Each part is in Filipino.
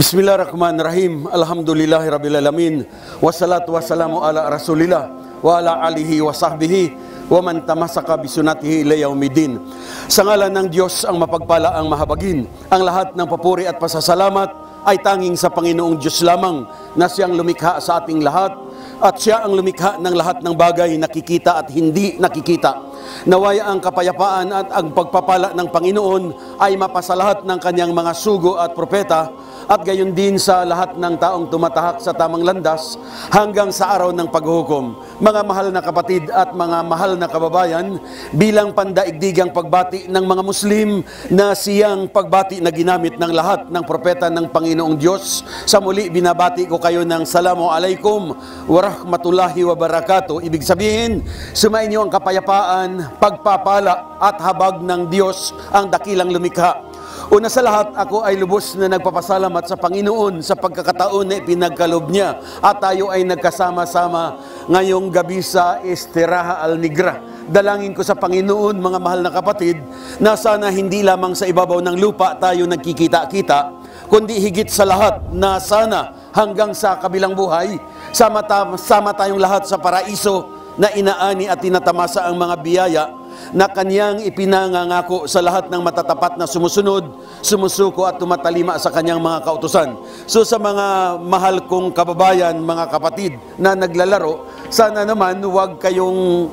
Bismillahirrahmanirrahim. Alhamdulillahirrabbilalamin. Wassalatu wassalamu ala rasulillah wa ala alihi wa sahbihi wa man tamasaka bisunatihi ila yaumiddin. Sa ngalan ng Diyos ang mapagpala ang mahabagin. Ang lahat ng papuri at pasasalamat ay tanging sa Panginoong Diyos lamang na siyang lumikha sa ating lahat at siya ang lumikha ng lahat ng bagay nakikita at hindi nakikita. Nawaya ang kapayapaan at ang pagpapala ng Panginoon ay mapasalahat ng kanyang mga sugo at propeta at gayon din sa lahat ng taong tumatahak sa tamang landas hanggang sa araw ng paghuhukom. Mga mahal na kapatid at mga mahal na kababayan, bilang pandaigdigang pagbati ng mga Muslim na siyang pagbati na ginamit ng lahat ng propeta ng Panginoong Diyos, sa muli binabati ko kayo ng Salamu Alaikum wa Rahmatullahi wa Barakatuh. Ibig sabihin, sumainyo ang kapayapaan, pagpapala at habag ng Diyos ang dakilang lumikha. Una sa lahat, ako ay lubos na nagpapasalamat sa Panginoon sa pagkakataon na ipinagkaloob niya at tayo ay nagkasama-sama ngayong gabi sa Estiraha Al Negra. Dalangin ko sa Panginoon, mga mahal na kapatid, na sana hindi lamang sa ibabaw ng lupa tayo nagkikita-kita, kundi higit sa lahat na sana hanggang sa kabilang buhay, sama tayong lahat sa paraiso na inaani at tinatamasa ang mga biyaya na kanyang ipinangangako sa lahat ng matatapat na sumusunod, sumusuko at tumatalima sa kanyang mga kautusan. So sa mga mahal kong kababayan, mga kapatid na naglalaro, sana naman huwag kayong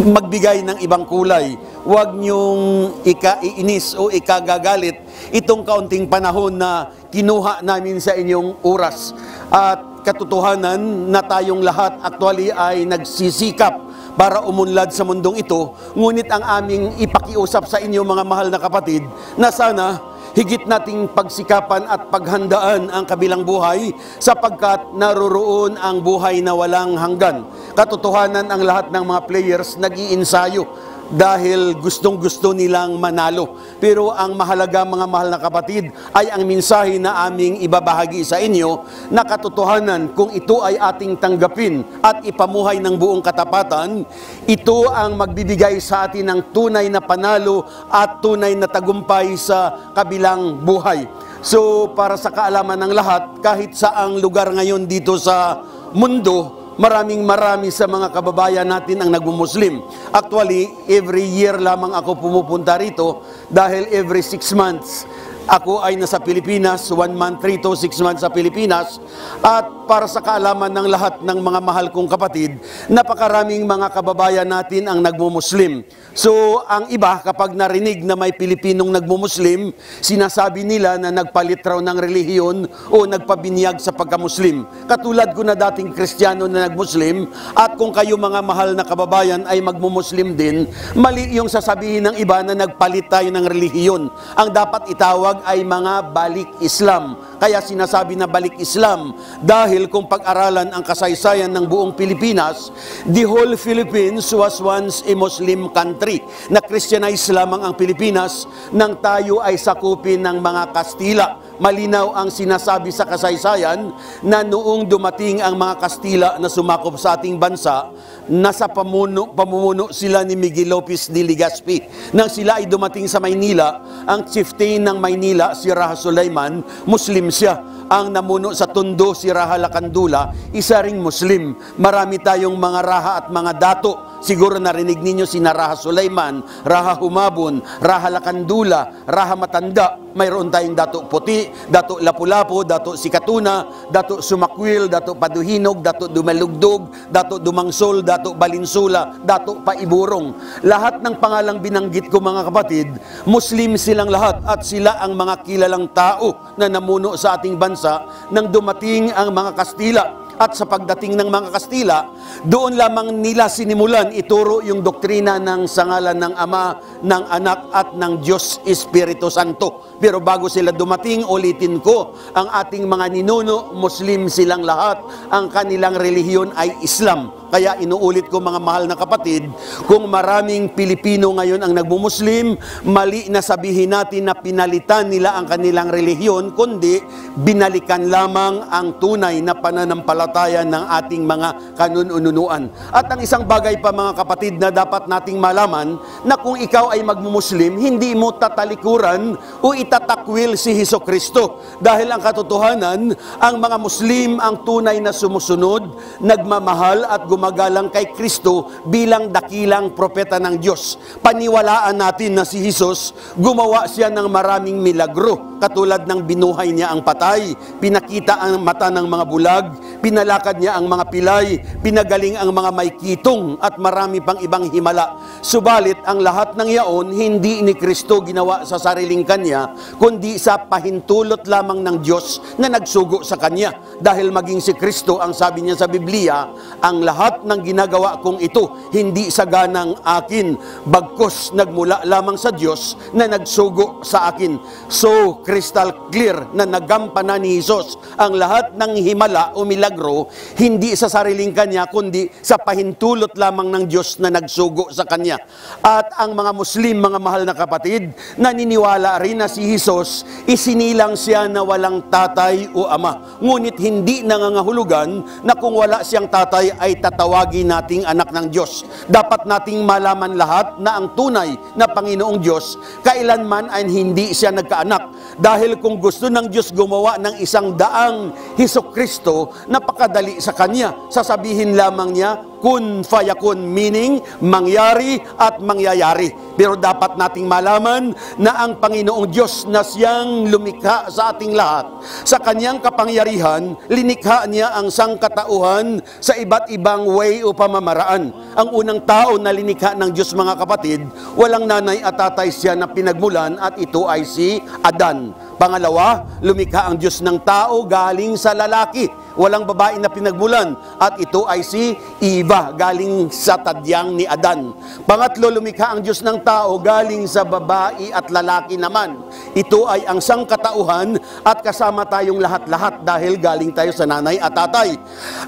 magbigay ng ibang kulay. Huwag niyong ikaiinis o ikagagalit itong kaunting panahon na kinuha namin sa inyong oras. At katotohanan na tayong lahat actually ay nagsisikap para umunlad sa mundong ito, ngunit ang aming ipakiusap sa inyo, mga mahal na kapatid, na sana higit nating pagsikapan at paghandaan ang kabilang buhay sapagkat naroroon ang buhay na walang hanggan. Katotohanan, ang lahat ng mga players nag-iinsayo dahil gustong-gusto nilang manalo. Pero ang mahalaga, mga mahal na kapatid, ay ang mensahe na aming ibabahagi sa inyo na katotohanan, kung ito ay ating tanggapin at ipamuhay ng buong katapatan, ito ang magbibigay sa atin ng tunay na panalo at tunay na tagumpay sa kabilang buhay. So, para sa kaalaman ng lahat, kahit saang lugar ngayon dito sa mundo, marami sa mga kababayan natin ang nagmumuslim. Actually, every year lamang ako pumupunta rito dahil every 6 months ako ay nasa Pilipinas, 1 month rito, 6 months sa Pilipinas. At para sa kaalaman ng lahat ng mga mahal kong kapatid, napakaraming mga kababayan natin ang nagmumuslim. So, ang iba, kapag narinig na may Pilipinong nagmumuslim, sinasabi nila na nagpalit raw ng relihiyon o nagpabinyag sa pagkamuslim. Katulad ko na dating Kristiyano na nagmuslim, at kung kayo, mga mahal na kababayan, ay magmumuslim din, mali yung sasabihin ng iba na nagpalit tayo ng relihiyon. Ang dapat itawag ay mga balik Islam. Kaya sinasabi na balik Islam dahil kung pag-aralan ang kasaysayan ng buong Pilipinas, the whole Philippines was once a Muslim country. Na Christianize lamang ang Pilipinas nang tayo ay sakupin ng mga Kastila. Malinaw ang sinasabi sa kasaysayan na noong dumating ang mga Kastila na sumakop sa ating bansa, nasa pamumuno sila ni Miguel Lopez de Legazpi. Nang sila ay dumating sa Maynila, ang chieftain ng Maynila, si Raha Sulaiman, Muslim siya. Ang namuno sa Tondo, si Raha Lacandula, isa ring Muslim. Marami tayong mga Raha at mga dato. Siguro narinig ninyo si Raha Sulaiman, Raha Humabon, Raha Lacandula, Raha Matanda. Mayroon tayong Dato Puti, Dato Lapu-Lapu, Dato Sikatuna, Dato Sumakwil, Dato Paduhinog, Dato Dumalugdog, Dato Dumangsol, Dato Balinsula, Dato Paiburong. Lahat ng pangalang binanggit ko, mga kapatid, Muslim silang lahat at sila ang mga kilalang tao na namuno sa ating bansa nang dumating ang mga Kastila. At sa pagdating ng mga Kastila, doon lamang nila sinimulan ituro yung doktrina ng sangalan ng Ama, ng Anak at ng Diyos Espiritu Santo. Pero bago sila dumating, ulitin ko, ang ating mga ninuno, Muslim silang lahat. Ang kanilang relihiyon ay Islam. Kaya inuulit ko mga mahal na kapatid, kung maraming Pilipino ngayon ang nagmumuslim, mali na sabihin natin na pinalitan nila ang kanilang relihiyon, kundi binalikan lamang ang tunay na pananampalataya ng ating mga kanununuan. At ang isang bagay pa mga kapatid na dapat nating malaman, na kung ikaw ay magmumuslim, hindi mo tatalikuran o itatakwil si Hesukristo. Dahil ang katotohanan, ang mga Muslim ang tunay na sumusunod, nagmamahal at gumagalang kay Kristo bilang dakilang propeta ng Diyos. Paniwalaan natin na si Jesus, gumawa siya ng maraming milagro, katulad ng binuhay niya ang patay, pinakita ang mata ng mga bulag, pinalakad niya ang mga pilay, pinagaling ang mga may kitong at marami pang ibang himala. Subalit, ang lahat ng yaon, hindi ni Kristo ginawa sa sariling kanya, kundi sa pahintulot lamang ng Diyos na nagsugo sa kanya. Dahil maging si Kristo, ang sabi niya sa Biblia, ang lahat ng ginagawa kong ito, hindi sa ganang akin, bagkus nagmula lamang sa Diyos na nagsugo sa akin. So, crystal clear na nagampanan ni Jesus ang lahat ng himala o milagro, hindi sa sariling kanya, kundi sa pahintulot lamang ng Diyos na nagsugo sa kanya. At ang mga Muslim, mga mahal na kapatid, naniniwala rin na si Jesus, isinilang siya na walang tatay o ama. Ngunit hindi nangangahulugan na kung wala siyang tatay ay tatawagin nating anak ng Diyos. Dapat nating malaman lahat na ang tunay na Panginoong Diyos, kailanman ay hindi siya nagkaanak. Dahil kung gusto ng Diyos gumawa ng isang daang Hesukristo, napakadali sa Kanya. Sasabihin lamang niya, kun fayakun, meaning mangyari at mangyayari. Pero dapat nating malaman na ang Panginoong Diyos na siyang lumikha sa ating lahat, sa kanyang kapangyarihan, linikha niya ang sangkatauhan sa iba't ibang way o pamamaraan. Ang unang tao na linikha ng Diyos, mga kapatid, walang nanay at tatay siya na pinagmulan, at ito ay si Adan. Pangalawa, lumikha ang Diyos ng tao galing sa lalaki. Walang babae na pinagmulan, at ito ay si Eva, galing sa tadyang ni Adan. Pangatlo, lumikha ang Diyos ng tao galing sa babae at lalaki naman. Ito ay ang sangkatauhan, at kasama tayong lahat-lahat dahil galing tayo sa nanay at tatay.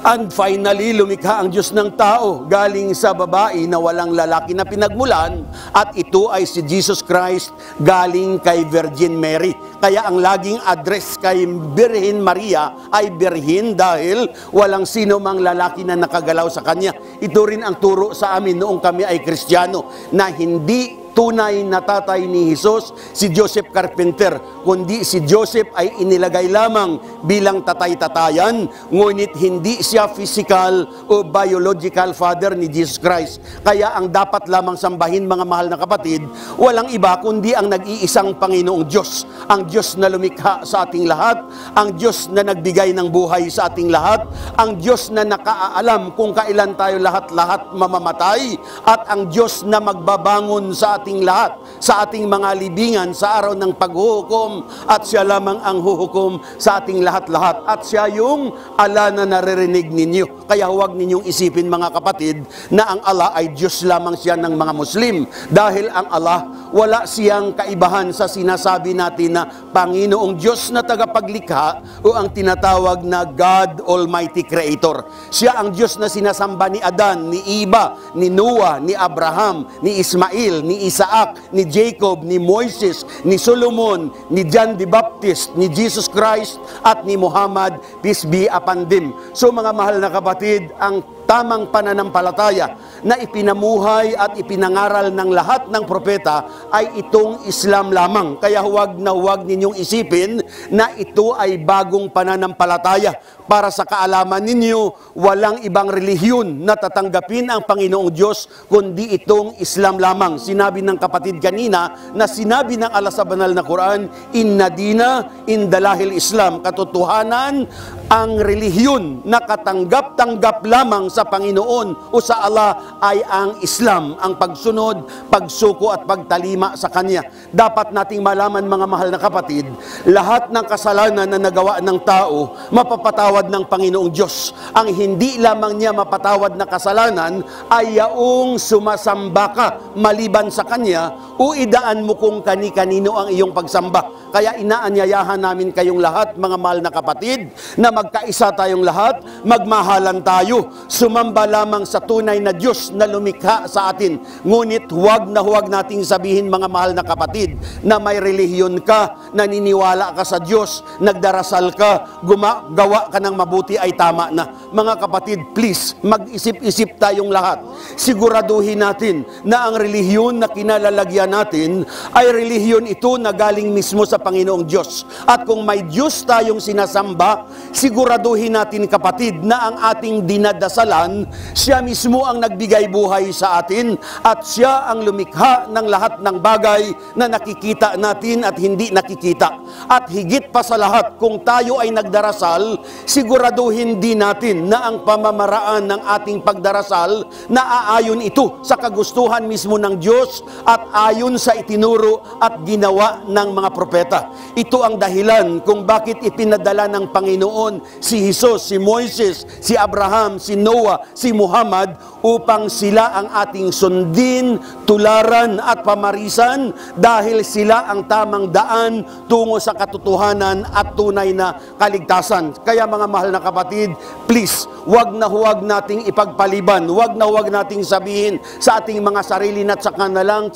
And finally, lumikha ang Diyos ng tao galing sa babae na walang lalaki na pinagmulan, at ito ay si Jesus Christ galing kay Virgin Mary. Kaya ang laging address kay Birhen Maria ay Birhen, dahil walang sino mang lalaki na nakagalaw sa kanya. Ito rin ang turo sa amin noong kami ay Kristiyano, na hindi tunay na tatay ni Jesus si Joseph Carpenter, kundi si Joseph ay inilagay lamang bilang tatay-tatayan, ngunit hindi siya physical o biological father ni Jesus Christ. Kaya ang dapat lamang sambahin, mga mahal na kapatid, walang iba kundi ang nag-iisang Panginoong Diyos, ang Diyos na lumikha sa ating lahat, ang Diyos na nagbigay ng buhay sa ating lahat, ang Diyos na nakaalam kung kailan tayo lahat-lahat mamamatay, at ang Diyos na magbabangon sa ating lahat, sa ating mga libingan sa araw ng paghuhukom, at siya lamang ang huhukom sa ating lahat-lahat, at siya yung ala na naririnig ninyo. Kaya huwag ninyong isipin, mga kapatid, na ang Allah ay Diyos lamang siya ng mga Muslim, dahil ang Allah, wala siyang kaibahan sa sinasabi natin na Panginoong Diyos na tagapaglikha, o ang tinatawag na God Almighty Creator. Siya ang Diyos na sinasamba ni Adan, ni Eva, ni Noah, ni Abraham, ni Ismail, ni Isaac, ni Jacob, ni Moises, ni Solomon, ni John the Baptist, ni Jesus Christ, at ni Muhammad, peace be upon them. So mga mahal na kapatid, ang tamang pananampalataya na ipinamuhay at ipinangaral ng lahat ng propeta ay itong Islam lamang. Kaya huwag na huwag ninyong isipin na ito ay bagong pananampalataya. Para sa kaalaman ninyo, walang ibang relihiyon na tatanggapin ang Panginoong Diyos kundi itong Islam lamang. Sinabi ng kapatid kanina na sinabi ng Allah sa banal na Quran, Inna dina indalahil Islam. Katotohanan, ang relihiyon na katanggap-tanggap lamang sa Panginoon o sa Allah ay ang Islam, ang pagsunod, pagsuko at pagtalima sa Kanya. Dapat nating malaman, mga mahal na kapatid, lahat ng kasalanan na nagawa ng tao, mapapatawad ng Panginoong Diyos. Ang hindi lamang niya mapatawad na kasalanan ay yaong sumasamba ka maliban sa Kanya o idaan mo kung kani-kanino ang iyong pagsamba. Kaya inaanyayahan namin kayong lahat, mga mahal na kapatid, na magkaisa tayong lahat, magmahalan tayo, sumamba lamang sa tunay na Diyos na lumikha sa atin. Ngunit huwag nating sabihin, mga mahal na kapatid, na may relihiyon ka, naniniwala ka sa Diyos, nagdarasal ka, gumagawa ka ng mabuti ay tama na. Mga kapatid, please, mag-isip-isip tayong lahat. Siguraduhin natin na ang relihiyon na kinalalagyan natin ay relihiyon ito na galing mismo sa Panginoong Diyos. At kung may Diyos tayong sinasamba, siguraduhin natin, kapatid, na ang ating dinadasalan, siya mismo ang nagbigay buhay sa atin at siya ang lumikha ng lahat ng bagay na nakikita natin at hindi nakikita. At higit pa sa lahat, kung tayo ay nagdarasal, siguraduhin din natin na ang pamamaraan ng ating pagdarasal na aayon ito sa kagustuhan mismo ng Diyos at ayon sa itinuro at ginawa ng mga propeta. Ito ang dahilan kung bakit ipinadala ng Panginoon si Jesus, si Moises, si Abraham, si Noah, si Muhammad upang sila ang ating sundin, tularan at pamarisan dahil sila ang tamang daan tungo sa katotohanan at tunay na kaligtasan. Kaya mga mahal na kapatid, please, huwag nating ipagpaliban, huwag nating sabihin sa ating mga sarili na tsaka na lang,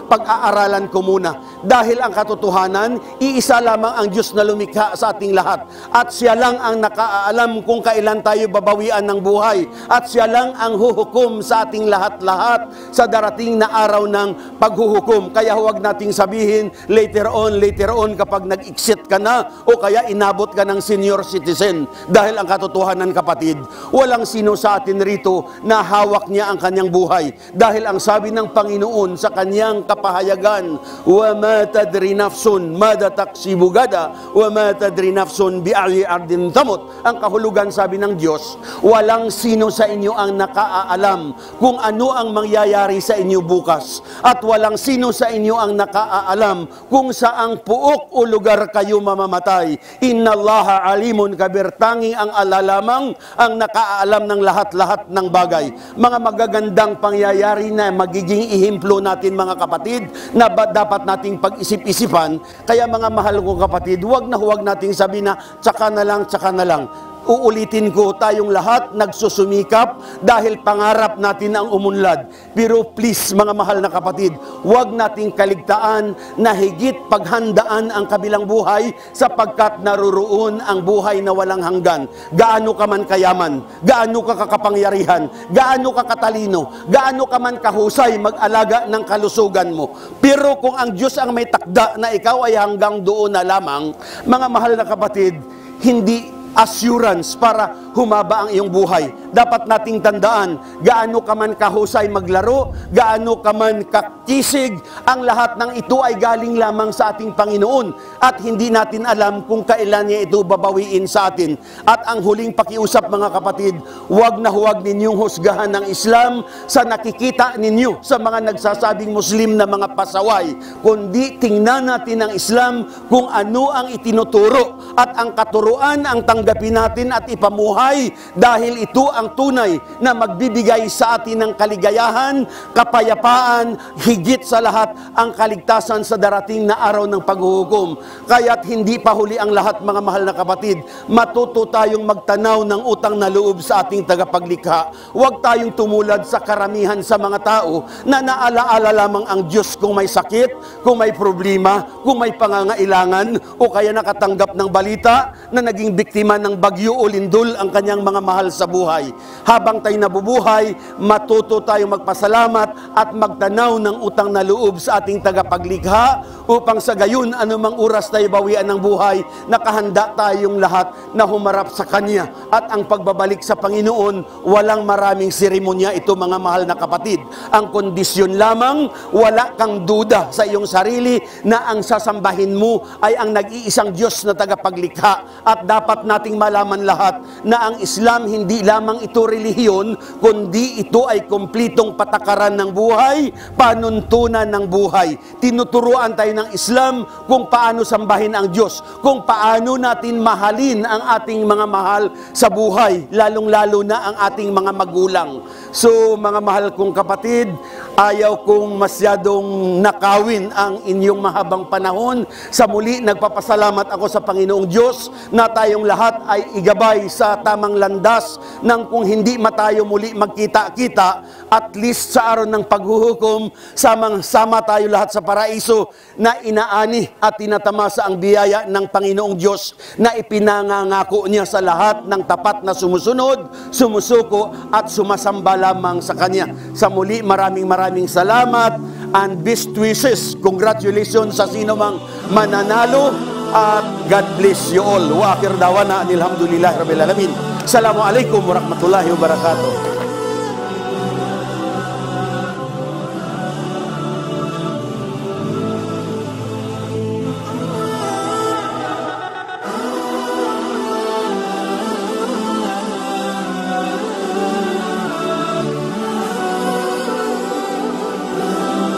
pag-aaralan ko muna. Dahil ang katotohanan, iisa lamang ang Diyos na lumikha sa ating lahat. At siya lang ang nakaalam kung kailan tayo babawian ng buhay. At siya lang ang huhukom sa ating lahat-lahat sa darating na araw ng paghuhukom. Kaya huwag nating sabihin later on kapag nag-exit ka na o kaya inabot ka ng senior citizen. Dahil ang katotohanan, kapatid, walang sino sa atin rito na hawak niya ang kanyang buhay. Dahil ang sabi ng Panginoon sa kanyang kapahayagan, wa ma tadri nafsun mada taksibu gada wa ma tadri nafsun bi ayyi ardin tamut. Ang kahulugan, sabi ng Diyos, walang sino sa inyo ang nakaalam kung ano ang mangyayari sa inyo bukas. At walang sino sa inyo ang nakaalam kung saang puok o lugar kayo mamamatay. Innallaha alimun kabir, tanging ang alalamang ang nakaalam ng lahat-lahat ng bagay. Mga magagandang pangyayari na magiging ihimplo natin, mga kapatid, na dapat nating pag-isip-isipan. Kaya mga mahal kong kapatid, huwag nating sabihin na tsaka na lang. Uulitin ko, tayong lahat nagsusumikap dahil pangarap natin ang umunlad. Pero please, mga mahal na kapatid, huwag nating kaligtaan na higit paghandaan ang kabilang buhay sapagkat naruroon ang buhay na walang hanggan. Gaano ka man kayaman, gaano ka kakapangyarihan, gaano ka katalino, gaano ka man kahusay mag-alaga ng kalusugan mo. Pero kung ang Diyos ang may takda na ikaw ay hanggang doon na lamang, mga mahal na kapatid, hindi assurance para humaba ang iyong buhay. Dapat nating tandaan, gaano ka man kahusay maglaro, gaano ka man kakisig, ang lahat ng ito ay galing lamang sa ating Panginoon at hindi natin alam kung kailan niya ito babawiin sa atin. At ang huling pakiusap, mga kapatid, huwag ninyong husgahan ng Islam sa nakikita ninyo sa mga nagsasabing Muslim na mga pasaway, kundi tingnan natin ang Islam kung ano ang itinuturo at ang katuruan ang tanggapin natin at ipamuhay dahil ito ang tunay na magbibigay sa atin ng kaligayahan, kapayapaan, higit sa lahat ang kaligtasan sa darating na araw ng paghuhukom. Kaya't hindi pa huli ang lahat, mga mahal na kapatid. Matuto tayong magtanaw ng utang na loob sa ating tagapaglikha. Huwag tayong tumulad sa karamihan sa mga tao na naalaala lamang ang Diyos kung may sakit, kung may problema, kung may pangangailangan o kaya nakatanggap ng balita na naging biktima ng bagyo o lindol ang kanyang mga mahal sa buhay. Habang tayo nabubuhay, matuto tayong magpasalamat at magtanaw ng utang na loob sa ating tagapaglikha upang sa gayon anumang oras tayo bawian ng buhay, nakahanda tayong lahat na humarap sa Kanya. At ang pagbabalik sa Panginoon, walang maraming seremonya ito, mga mahal na kapatid. Ang kondisyon lamang, wala kang duda sa iyong sarili na ang sasambahin mo ay ang nag-iisang Diyos na tagapaglikha. At dapat nating malaman lahat na ang Islam hindi lamang ito relihiyon, kundi ito ay kumplitong patakaran ng buhay, panuntunan ng buhay. Tinuturuan tayo ng Islam kung paano sambahin ang Diyos, kung paano natin mahalin ang ating mga mahal sa buhay, lalong-lalo na ang ating mga magulang. So, mga mahal kong kapatid, ayaw kong masyadong nakawin ang inyong mahabang panahon. Sa muli, nagpapasalamat ako sa Panginoong Diyos na tayong lahat ay igabay sa tamang landas nang kung hindi tayo muli magkita-kita, at least sa araw ng paghuhukom, sama tayo lahat sa paraiso na inaani at tinatamasa ang biyaya ng Panginoong Diyos na ipinangangako niya sa lahat ng tapat na sumusunod, sumusuko at sumasamba lamang sa Kanya. Sa muli, maraming salamat and best wishes. Congratulations sa sino mang mananalo at God bless you all. Wa akhir dawana alhamdulillah rabbil alamin. Assalamualaikum warahmatullahi wabarakatuh.